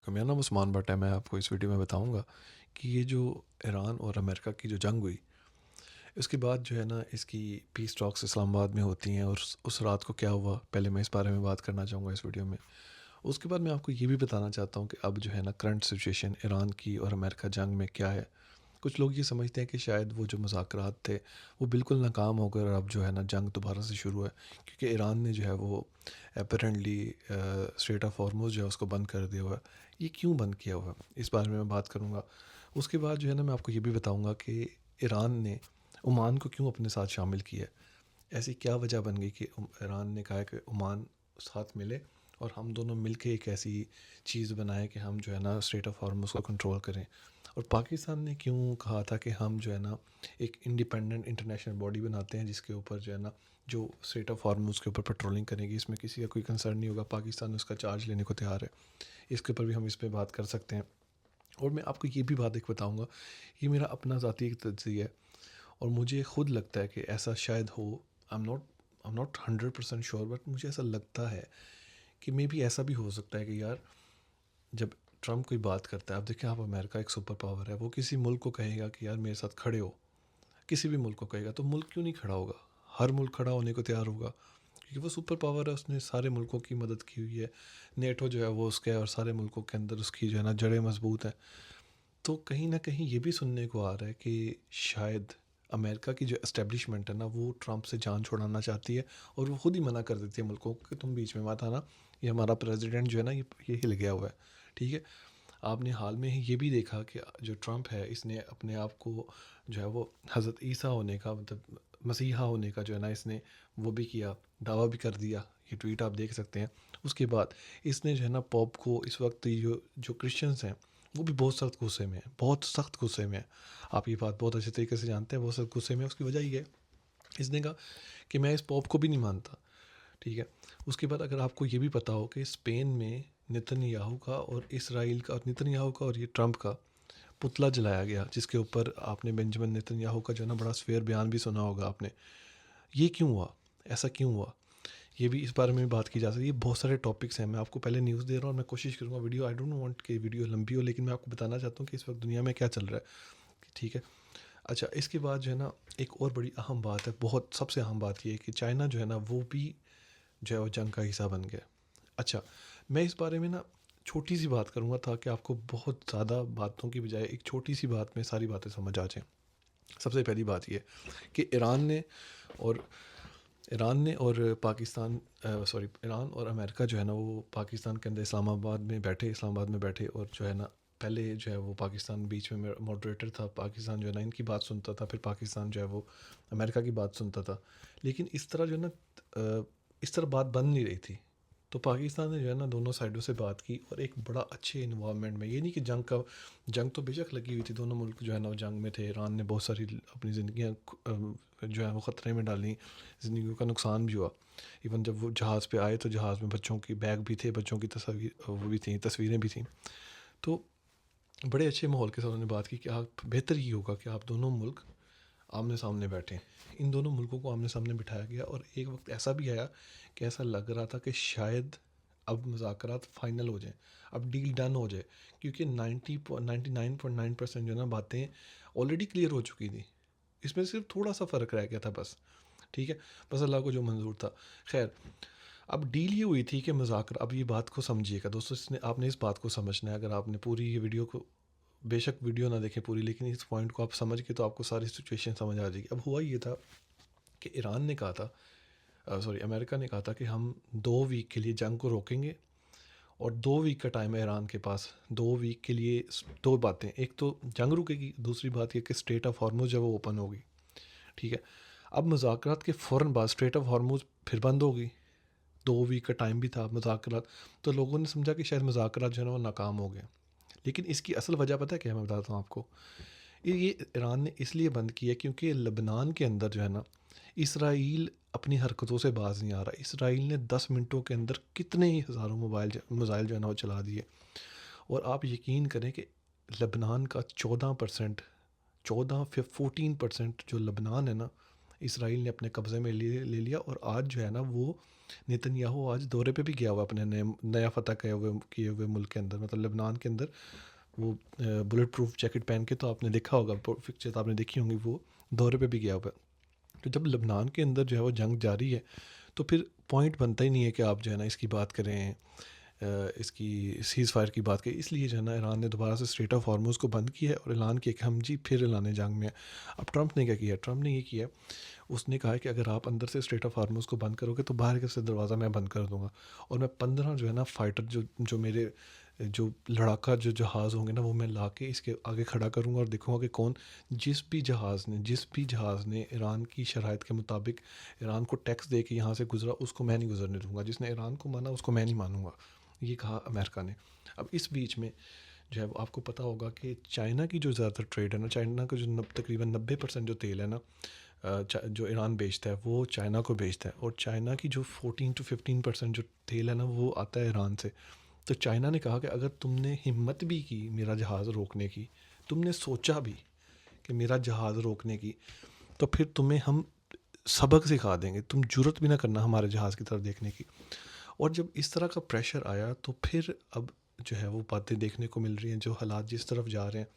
मेरा नाम उस्मान भट्ट है। मैं आपको इस वीडियो में बताऊंगा कि ये जो ईरान और अमेरिका की जो जंग हुई, इसके बाद जो है ना इसकी पीस टॉक्स इस्लामाबाद में होती हैं और उस रात को क्या हुआ, पहले मैं इस बारे में बात करना चाहूँगा इस वीडियो में। उसके बाद मैं आपको ये भी बताना चाहता हूँ कि अब जो है ना करंट सिचुएशन ईरान की और अमेरिका जंग में क्या है। कुछ लोग ये समझते हैं कि शायद वो जो मुज़ाकरात थे वो बिल्कुल नाकाम हो गए और अब जो है ना जंग दोबारा से शुरू है, क्योंकि ईरान ने जो है वो अपेरेंटली स्ट्रेट ऑफ हॉर्मुज़ जो है उसको बंद कर दिया हुआ है। ये क्यों बंद किया हुआ है, इस बारे में मैं बात करूँगा। उसके बाद जो है ना मैं आपको ये भी बताऊँगा कि ईरान ने ओमान को क्यों अपने साथ शामिल किया है। ऐसी क्या वजह बन गई कि ईरान ने कहा कि ओमान साथ मिले और हम दोनों मिलके एक ऐसी चीज़ बनाएं कि हम जो है ना स्ट्रेट ऑफ हॉर्मुज़ को कंट्रोल करें। और पाकिस्तान ने क्यों कहा था कि हम जो है ना एक इंडिपेंडेंट इंटरनेशनल बॉडी बनाते हैं जिसके ऊपर जो है ना जो स्ट्रेट ऑफ हॉर्मुज़ के ऊपर पेट्रोलिंग करेंगी, इसमें किसी का कोई कंसर्न नहीं होगा, पाकिस्तान उसका चार्ज लेने को तैयार है। इसके ऊपर भी हम इस पर बात कर सकते हैं। और मैं आपको ये भी बात एक बताऊँगा, ये मेरा अपना ज़ाती एक तज्ज़िया है और मुझे खुद लगता है कि ऐसा शायद हो। I am not 100% sure, but मुझे ऐसा लगता है कि मे बी ऐसा भी हो सकता है कि यार जब ट्रम्प कोई बात करता है, आप देखें, आप अमेरिका एक सुपर पावर है, वो किसी मुल्क को कहेगा कि यार मेरे साथ खड़े हो, किसी भी मुल्क को कहेगा, तो मुल्क क्यों नहीं खड़ा होगा। हर मुल्क खड़ा होने को तैयार होगा क्योंकि वो सुपर पावर है, उसने सारे मुल्कों की मदद की हुई है। नेटो जो है वो उसका है और सारे मुल्कों के अंदर उसकी जो है ना जड़ें मजबूत हैं। तो कहीं ना कहीं ये भी सुनने को आ रहा है कि शायद अमेरिका की जो एस्टेब्लिशमेंट है ना वो ट्रंप से जान छुड़ाना चाहती है और वो खुद ही मना कर देती है मुल्कों को कि तुम बीच में मत आना, ये हमारा प्रेसिडेंट जो है ना ये हिल गया हुआ है। ठीक है। आपने हाल में ही ये भी देखा कि जो ट्रंप है इसने अपने आप को जो है वो हज़रत ईसा होने का, मतलब मसीहा होने का जो है ना इसने वो भी किया, दावा भी कर दिया। ये ट्वीट आप देख सकते हैं। उसके बाद इसने जो है ना पॉप को इस वक्त ये जो जो क्रिश्चियंस हैं वो भी बहुत सख्त गुस्से में है, बहुत सख्त गुस्से में है। आप ये बात बहुत अच्छे तरीके से जानते हैं, बहुत सख्त गुस्से में है। उसकी वजह ये है, इसने कहा कि मैं इस पॉप को भी नहीं मानता। ठीक है। उसके बाद अगर आपको ये भी पता हो कि स्पेन में नेतन्याहू का और इसराइल का, नेतन्याहू का और ये ट्रंप का पुतला जलाया गया, जिसके ऊपर आपने बेंजामिन नेतन्याहू का जो है ना बड़ा सफेयर बयान भी सुना होगा आपने। ये क्यों हुआ, ऐसा क्यों हुआ, ये भी इस बारे में भी बात की जा सकती है। बहुत सारे टॉपिक्स हैं, मैं आपको पहले न्यूज़ दे रहा हूँ और मैं कोशिश करूँगा वीडियो, आई डोंट वांट कि वीडियो लंबी हो, लेकिन मैं आपको बताना चाहता हूँ कि इस वक्त दुनिया में क्या चल रहा है। ठीक है। अच्छा, इसके बाद जो है ना एक और बड़ी अहम बात है, बहुत सबसे अहम बात ये है कि चाइना जो है ना वो भी जो है वो जंग का हिस्सा बन गया। अच्छा, मैं इस बारे में ना छोटी सी बात करूँगा ताकि आपको बहुत ज़्यादा बातों की बजाय एक छोटी सी बात में सारी बातें समझ आ जाएँ। सबसे पहली बात ये कि और पाकिस्तान, सॉरी, ईरान और अमेरिका जो है ना वो पाकिस्तान के अंदर इस्लामाबाद में बैठे और जो है ना पहले जो है वो पाकिस्तान बीच में मॉडरेटर था, पाकिस्तान जो है ना इनकी बात सुनता था, फिर पाकिस्तान जो है वो अमेरिका की बात सुनता था। लेकिन इस तरह जो है ना इस तरह बात बन नहीं रही थी। तो पाकिस्तान ने जो है ना दोनों साइडों से बात की और एक बड़ा अच्छे इन्वायरमेंट में, ये नहीं कि जंग तो बेशक लगी हुई थी, दोनों मुल्क जो है ना वो जंग में थे। ईरान ने बहुत सारी अपनी ज़िंदगियाँ जो है वो ख़तरे में डाली, ज़िंदगियों का नुकसान भी हुआ। इवन जब वो जहाज़ पे आए तो जहाज़ में बच्चों की बैग भी थे, बच्चों की तस्वीर वो भी थी, तस्वीरें भी थीं। तो बड़े अच्छे माहौल के साथ उन्होंने बात की कि आप बेहतर ये होगा कि आप दोनों मुल्क आमने सामने बैठें। इन दोनों मुल्कों को आमने सामने बिठाया गया और एक वक्त ऐसा भी आया कि ऐसा लग रहा था कि शायद अब मुज़ाकरात फ़ाइनल हो जाएं, अब डील डन हो जाए, क्योंकि 99.9% जो है ना बातें ऑलरेडी क्लियर हो चुकी थी। इसमें सिर्फ थोड़ा सा फ़र्क रह गया था बस। ठीक है। बस अल्लाह को जो मंजूर था। खैर, अब डील ये हुई थी कि मुज़ाकरा, अब ये बात को समझिएगा दोस्तों, इसने आपने इस बात को समझना है। अगर आपने पूरी ये वीडियो को, बेशक वीडियो ना देखें पूरी, लेकिन इस पॉइंट को आप समझ के तो आपको सारी सिचुएशन समझ आ जाएगी। अब हुआ ये था कि ईरान ने कहा था, सॉरी, अमेरिका ने कहा था कि हम 2 वीक के लिए जंग को रोकेंगे और 2 वीक का टाइम है ईरान के पास। 2 वीक के लिए दो बातें, एक तो जंग रुकेगी, दूसरी बात ये कि स्ट्रेट ऑफ हॉर्मुज़ जब वो ओपन होगी। ठीक है। अब मुज़ाकरात के फ़ौरन बाद स्ट्रेट ऑफ हॉर्मुज़ फिर बंद होगी। 2 वीक का टाइम भी था मुज़ाकरात। तो लोगों ने समझा कि शायद मुज़ाकरात जो है ना वो नाकाम हो गए। लेकिन इसकी असल वजह पता है क्या है? मैं बताता हूँ आपको। ये ईरान ने इसलिए बंद किया क्योंकि लबनान के अंदर जो है ना इसराइल अपनी हरकतों से बाज नहीं आ रहा। इसराइल ने 10 मिनटों के अंदर कितने ही हज़ारों मिसाइल जो है ना वो चला दिए। और आप यकीन करें कि लबनान का 14% 14 फिर 14% जो लबनान है ना, इसराइल ने अपने कब्ज़े में ले लिया। और आज जो है ना वो नेतन्याहू आज दौरे पे भी गया हुआ है अपने नया फ़तह किए हुए मुल्क के अंदर, मतलब लेबनान के अंदर। वो बुलेट प्रूफ जैकेट पहन के, तो आपने देखा होगा, पिक्चर तो आपने देखी होंगी, वो दौरे पे भी गया हुआ है। तो जब लेबनान के अंदर जो है वो जंग जारी है, तो फिर पॉइंट बनता ही नहीं है कि आप जो है ना इसकी बात करें, इसकी सीज़ फायर की बात करें। इसलिए जो है ना ईरान ने दोबारा से स्ट्रेट ऑफ हॉर्मोज़ को बंद किया है और ऐलान किया कि हम जी फिर ऐलान जंग में हैं। अब ट्रंप ने क्या किया? ट्रंप ने ये किया, उसने कहा है कि अगर आप अंदर से स्ट्रेट ऑफ हार्मोज़ को बंद करोगे तो बाहर से दरवाज़ा मैं बंद कर दूंगा, और मैं 15 जो है ना फाइटर, जो जो मेरे जो लड़ाका जो जहाज़ होंगे ना, वो मैं ला के इसके आगे खड़ा करूँगा और देखूँगा कि कौन, जिस भी जहाज़ ने ईरान की शराइत के मुताबिक ईरान को टैक्स दे के यहाँ से गुजरा, उसको मैं नहीं गुजरने दूंगा। जिसने ईरान को माना उसको मैं नहीं मानूंगा, ये कहा अमेरिका ने। अब इस बीच में जो है वो आपको पता होगा कि चाइना की जो ज़्यादातर ट्रेड है ना, चाइना का जो तकरीबन 90% जो तेल है ना, जो ईरान बेचता है वो चाइना को बेचता है, और चाइना की जो 14 to 15% जो तेल है ना वो आता है ईरान से। तो चाइना ने कहा कि अगर तुमने हिम्मत भी की मेरा जहाज़ रोकने की, तुमने सोचा भी कि मेरा जहाज़ रोकने की, तो फिर तुम्हें हम सबक सिखा देंगे, तुम जुर्रत भी ना करना हमारे जहाज़ की तरफ देखने की। और जब इस तरह का प्रेशर आया, तो फिर अब जो है वो बातें देखने को मिल रही हैं, जो हालात जिस तरफ जा रहे हैं।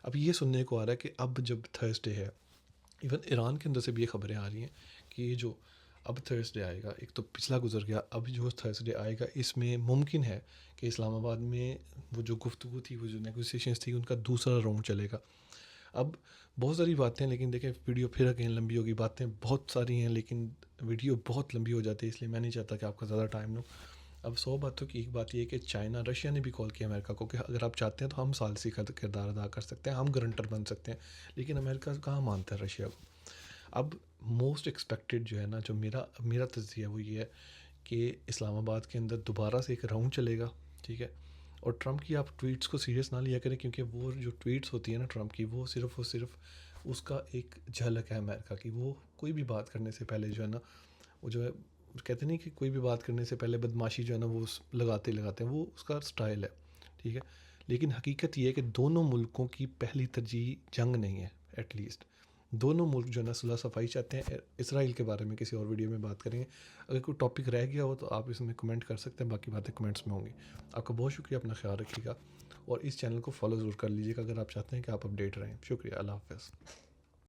अब ये सुनने को आ रहा है कि अब जब थर्सडे है, इवन ईरान के अंदर से भी ये खबरें आ रही हैं कि ये जो अब थर्सडे आएगा, एक तो पिछला गुजर गया, अब जो थर्सडे आएगा, इसमें मुमकिन है कि इस्लामाबाद में वो जो गुफ्तगू थी, वो जो नेगोशिएशंस थी, उनका दूसरा राउंड चलेगा। अब बहुत सारी बातें हैं, लेकिन देखें वीडियो फिर अगेन लंबी होगी, बातें बहुत सारी हैं लेकिन वीडियो बहुत लंबी हो जाती है, इसलिए मैं नहीं चाहता कि आपका ज़्यादा टाइम लूँ। अब 100 बातों की एक बात ये है कि चाइना, रशिया ने भी कॉल किया अमेरिका को कि अगर आप चाहते हैं तो हम सालसी का किरदार अदा कर सकते हैं, हम गारंटर बन सकते हैं। लेकिन अमेरिका कहाँ मानता है रशिया को। अब मोस्ट एक्सपेक्टेड जो है ना, जो मेरा मेरा तज्जिया वो ये है कि इस्लामाबाद के अंदर दोबारा से एक राउंड चलेगा, ठीक है। और ट्रंप की आप ट्वीट्स को सीरियस ना लिया करें, क्योंकि वो जो ट्वीट्स होती है ना ट्रंप की, वो सिर्फ उसका एक झलक है अमेरिका की। वो कोई भी बात करने से पहले जो है ना, वो जो है, कहते नहीं कि कोई भी बात करने से पहले बदमाशी जो है ना वो लगाते हैं, वो उसका स्टाइल है, ठीक है। लेकिन हकीकत ये है कि दोनों मुल्कों की पहली तरजीह जंग नहीं है। एटलीस्ट दोनों मुल्क जो है ना सुलह सफाई चाहते हैं। इसराइल के बारे में किसी और वीडियो में बात करेंगे। अगर कोई टॉपिक रह गया हो तो आप इसमें कमेंट कर सकते हैं, बाकी बातें कमेंट्स में होंगी। आपका बहुत शुक्रिया, अपना ख्याल रखिएगा और इस चैनल को फॉलो ज़रूर कर लीजिएगा अगर आप चाहते हैं कि आप अपडेट रहें। शुक्रिया, अल्लाह हाफ़िज़।